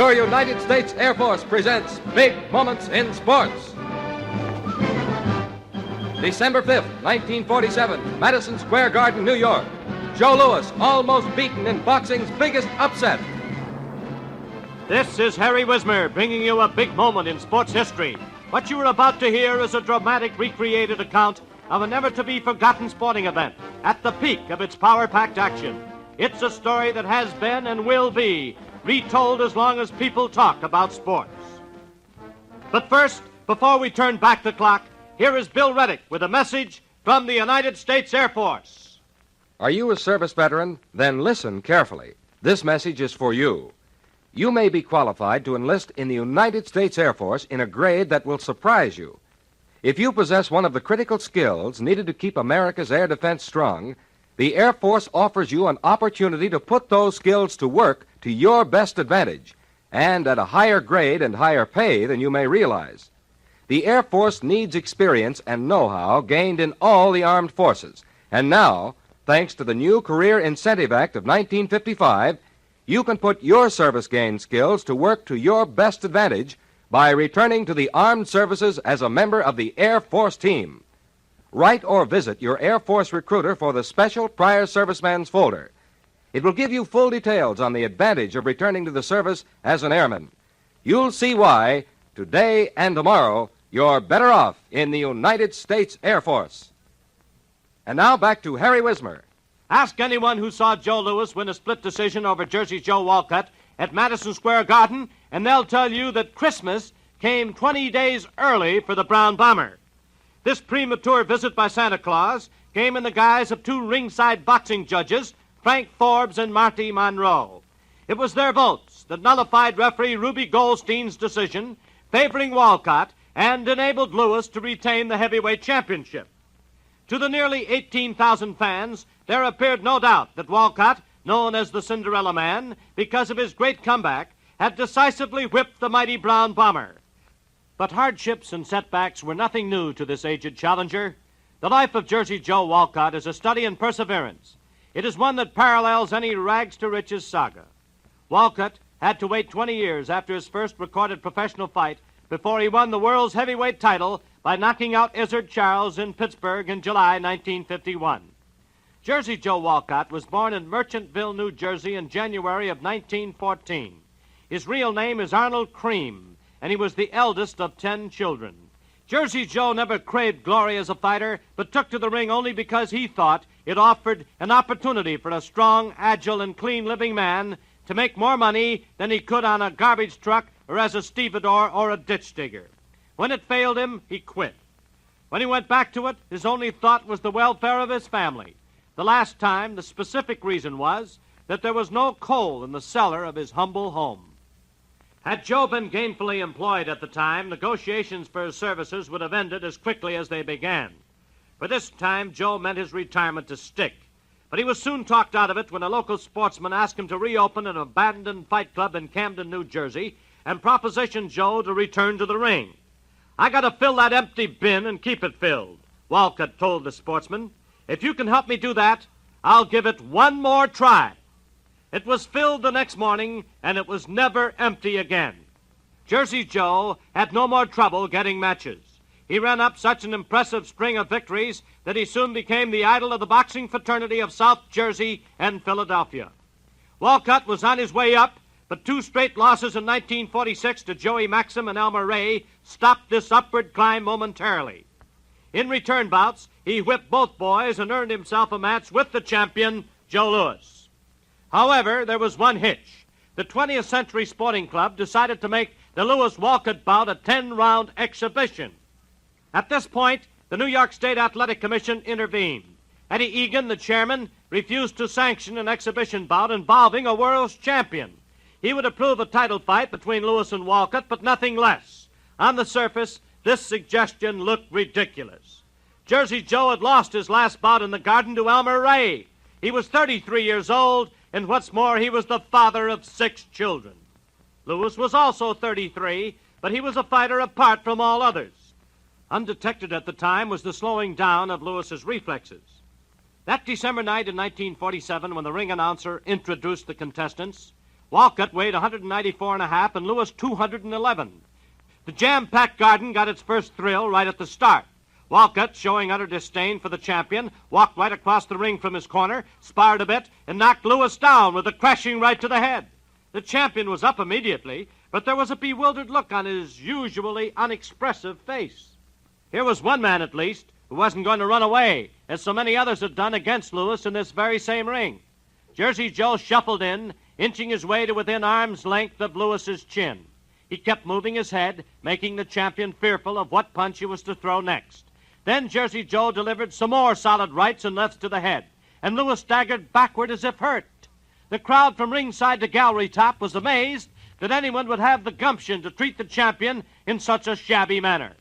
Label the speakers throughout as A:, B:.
A: your United States Air Force presents Big Moments in Sports. December 5th, 1947, Madison Square Garden, New York. Joe Louis almost beaten in boxing's biggest upset.
B: This is Harry Wismer bringing you a big moment in sports history. What you are about to hear is a dramatic recreated account of a never-to-be-forgotten sporting event at the peak of its power-packed action. It's a story that has been and will be retold as long as people talk about sports. But first, before we turn back the clock, here is Bill Reddick with a message from the United States Air Force.
A: Are you a service veteran? Then listen carefully. This message is for you. You may be qualified to enlist in the United States Air Force in a grade that will surprise you. If you possess one of the critical skills needed to keep America's air defense strong, the Air Force offers you an opportunity to put those skills to work to your best advantage, and at a higher grade and higher pay than you may realize. The Air Force needs experience and know-how gained in all the armed forces. And now, thanks to the new Career Incentive Act of 1955, you can put your service-gained skills to work to your best advantage by returning to the armed services as a member of the Air Force team. Write or visit your Air Force recruiter for the special prior serviceman's folder. It will give you full details on the advantage of returning to the service as an airman. You'll see why, today and tomorrow, you're better off in the United States Air Force. And now back to Harry Wismer.
B: Ask anyone who saw Joe Louis win a split decision over Jersey Joe Wolcott at Madison Square Garden, and they'll tell you that Christmas came 20 days early for the Brown Bomber. This premature visit by Santa Claus came in the guise of two ringside boxing judges, Frank Forbes and Marty Monroe. It was their votes that nullified referee Ruby Goldstein's decision favoring Walcott and enabled Louis to retain the heavyweight championship. To the nearly 18,000 fans, there appeared no doubt that Walcott, known as the Cinderella Man, because of his great comeback, had decisively whipped the mighty Brown Bomber. But hardships and setbacks were nothing new to this aged challenger. The life of Jersey Joe Wolcott is a study in perseverance. It is one that parallels any rags-to-riches saga. Wolcott had to wait 20 years after his first recorded professional fight before he won the world's heavyweight title by knocking out Izzard Charles in Pittsburgh in July 1951. Jersey Joe Wolcott was born in Merchantville, New Jersey in January of 1914. His real name is Arnold Cream, and he was the eldest of 10 children. Jersey Joe never craved glory as a fighter, but took to the ring only because he thought it offered an opportunity for a strong, agile, and clean-living man to make more money than he could on a garbage truck or as a stevedore or a ditch digger. When it failed him, he quit. When he went back to it, his only thought was the welfare of his family. The last time, the specific reason was that there was no coal in the cellar of his humble home. Had Joe been gainfully employed at the time, negotiations for his services would have ended as quickly as they began. For this time, Joe meant his retirement to stick. But he was soon talked out of it when a local sportsman asked him to reopen an abandoned fight club in Camden, New Jersey, and propositioned Joe to return to the ring. "I got to fill that empty bin and keep it filled," Walcott told the sportsman. "If you can help me do that, I'll give it one more try." It was filled the next morning, and it was never empty again. Jersey Joe had no more trouble getting matches. He ran up such an impressive string of victories that he soon became the idol of the boxing fraternity of South Jersey and Philadelphia. Walcott was on his way up, but 2 straight losses in 1946 to Joey Maxim and Elmer Ray stopped this upward climb momentarily. In return bouts, he whipped both boys and earned himself a match with the champion, Joe Louis. However, there was one hitch. The 20th Century Sporting Club decided to make the Louis-Walcott bout a 10-round exhibition. At this point, the New York State Athletic Commission intervened. Eddie Egan, the chairman, refused to sanction an exhibition bout involving a world's champion. He would approve a title fight between Louis and Walcott, but nothing less. On the surface, this suggestion looked ridiculous. Jersey Joe had lost his last bout in the Garden to Elmer Ray. He was 33 years old, and what's more, he was the father of 6 children. Louis was also 33, but he was a fighter apart from all others. Undetected at the time was the slowing down of Louis's reflexes. That December night in 1947, when the ring announcer introduced the contestants, Walcott weighed 194.5 and Lewis 211. The jam-packed garden got its first thrill right at the start. Walcott, showing utter disdain for the champion, walked right across the ring from his corner, sparred a bit, and knocked Lewis down with a crashing right to the head. The champion was up immediately, but there was a bewildered look on his usually unexpressive face. Here was one man, at least, who wasn't going to run away, as so many others had done against Lewis in this very same ring. Jersey Joe shuffled in, inching his way to within arm's length of Lewis's chin. He kept moving his head, making the champion fearful of what punch he was to throw next. Then Jersey Joe delivered some more solid rights and lefts to the head, and Lewis staggered backward as if hurt. The crowd from ringside to gallery top was amazed that anyone would have the gumption to treat the champion in such a shabby manner.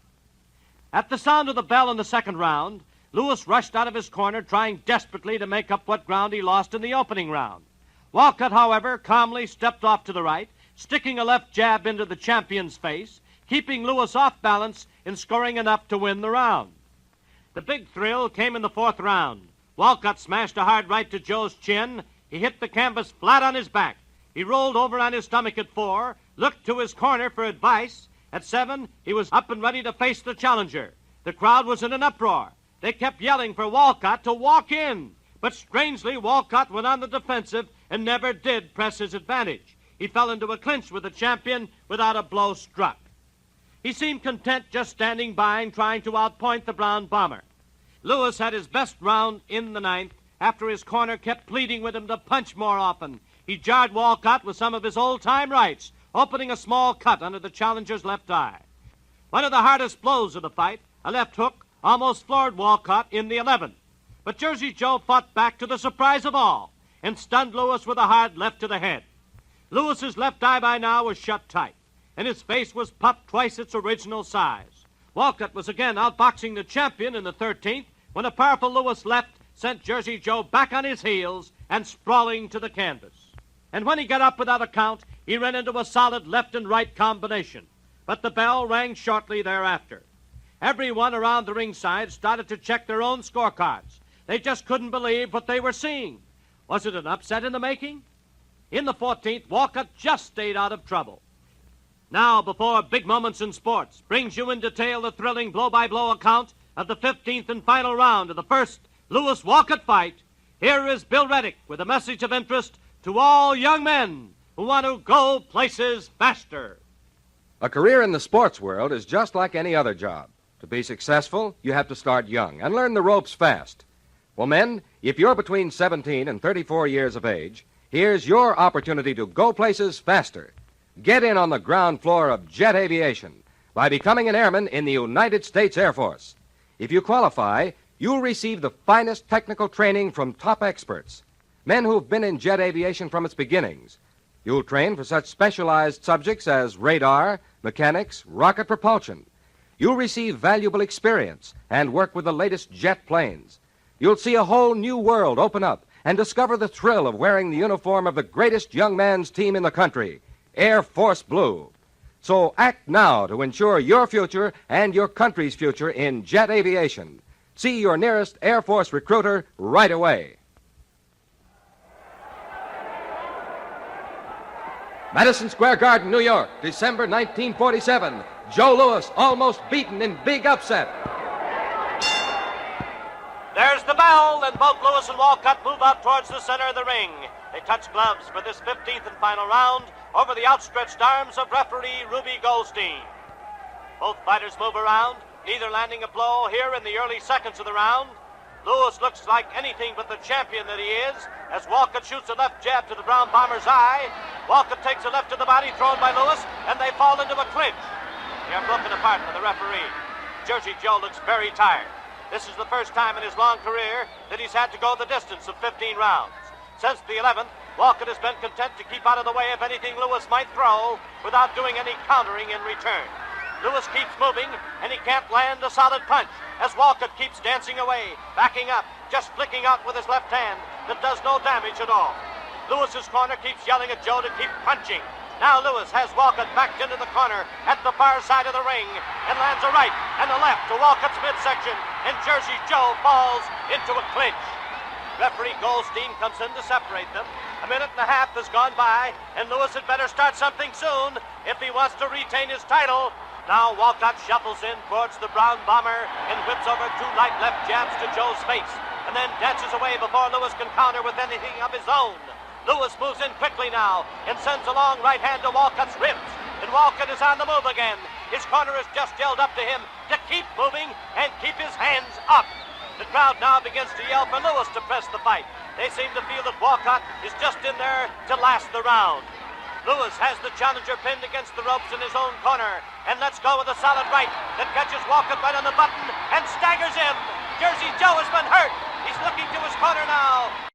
B: At the sound of the bell in the second round, Lewis rushed out of his corner, trying desperately to make up what ground he lost in the opening round. Walcott, however, calmly stepped off to the right, sticking a left jab into the champion's face, keeping Lewis off balance and scoring enough to win the round. The big thrill came in the fourth round. Walcott smashed a hard right to Joe's chin. He hit the canvas flat on his back. He rolled over on his stomach at 4, looked to his corner for advice. At 7, he was up and ready to face the challenger. The crowd was in an uproar. They kept yelling for Walcott to walk in. But strangely, Walcott went on the defensive and never did press his advantage. He fell into a clinch with the champion without a blow struck. He seemed content just standing by and trying to outpoint the Brown Bomber. Lewis had his best round in the ninth after his corner kept pleading with him to punch more often. He jarred Walcott with some of his old-time rights, opening a small cut under the challenger's left eye. One of the hardest blows of the fight, a left hook, almost floored Walcott in the 11th. But Jersey Joe fought back to the surprise of all and stunned Lewis with a hard left to the head. Lewis's left eye by now was shut tight, and his face was puffed twice its original size. Walcott was again outboxing the champion in the 13th when a powerful Lewis left sent Jersey Joe back on his heels and sprawling to the canvas. And when he got up without a count, he ran into a solid left and right combination. But the bell rang shortly thereafter. Everyone around the ringside started to check their own scorecards. They just couldn't believe what they were seeing. Was it an upset in the making? In the 14th, Walcott just stayed out of trouble. Now, before Big Moments in Sports brings you in detail the thrilling blow-by-blow account of the 15th and final round of the first Lewis-Walcott fight, here is Bill Reddick with a message of interest to all young men who want to go places faster.
A: A career in the sports world is just like any other job. To be successful, you have to start young and learn the ropes fast. Well, men, if you're between 17 and 34 years of age, here's your opportunity to go places faster. Get in on the ground floor of jet aviation by becoming an airman in the United States Air Force. If you qualify, you'll receive the finest technical training from top experts, men who've been in jet aviation from its beginnings. You'll train for such specialized subjects as radar, mechanics, rocket propulsion. You'll receive valuable experience and work with the latest jet planes. You'll see a whole new world open up and discover the thrill of wearing the uniform of the greatest young man's team in the country, Air Force Blue. So act now to ensure your future and your country's future in jet aviation. See your nearest Air Force recruiter right away. Madison Square Garden, New York, December 1947. Joe Louis almost beaten in big upset.
B: There's the bell, and both Lewis and Walcott move out towards the center of the ring. They touch gloves for this 15th and final round over the outstretched arms of referee Ruby Goldstein. Both fighters move around, neither landing a blow here in the early seconds of the round. Lewis looks like anything but the champion that he is as Walcott shoots a left jab to the Brown Bomber's eye. Walcott takes a left to the body thrown by Lewis, and they fall into a clinch. They are broken apart by the referee. Jersey Joe looks very tired. This is the first time in his long career that he's had to go the distance of 15 rounds. Since the 11th, Walcott has been content to keep out of the way of anything Lewis might throw without doing any countering in return. Lewis keeps moving, and he can't land a solid punch as Walcott keeps dancing away, backing up, just flicking out with his left hand that does no damage at all. Lewis's corner keeps yelling at Joe to keep punching. Now Lewis has Walcott backed into the corner at the far side of the ring and lands a right and a left to Walcott's midsection, and Jersey Joe falls into a clinch. Referee Goldstein comes in to separate them. A minute and a half has gone by, and Lewis had better start something soon if he wants to retain his title. Now Walcott shuffles in towards the brown bomber and whips over 2 light left jabs to Joe's face, and then dances away before Lewis can counter with anything of his own. Lewis moves in quickly now and sends a long right hand to Walcott's ribs, and Walcott is on the move again. His corner has just yelled up to him to keep moving and keep his hands up. The crowd now begins to yell for Lewis to press the fight. They seem to feel that Walcott is just in there to last the round. Lewis has the challenger pinned against the ropes in his own corner, and lets go with a solid right that catches Walcott right on the button and staggers him. Jersey Joe has been hurt. He's looking to his corner now.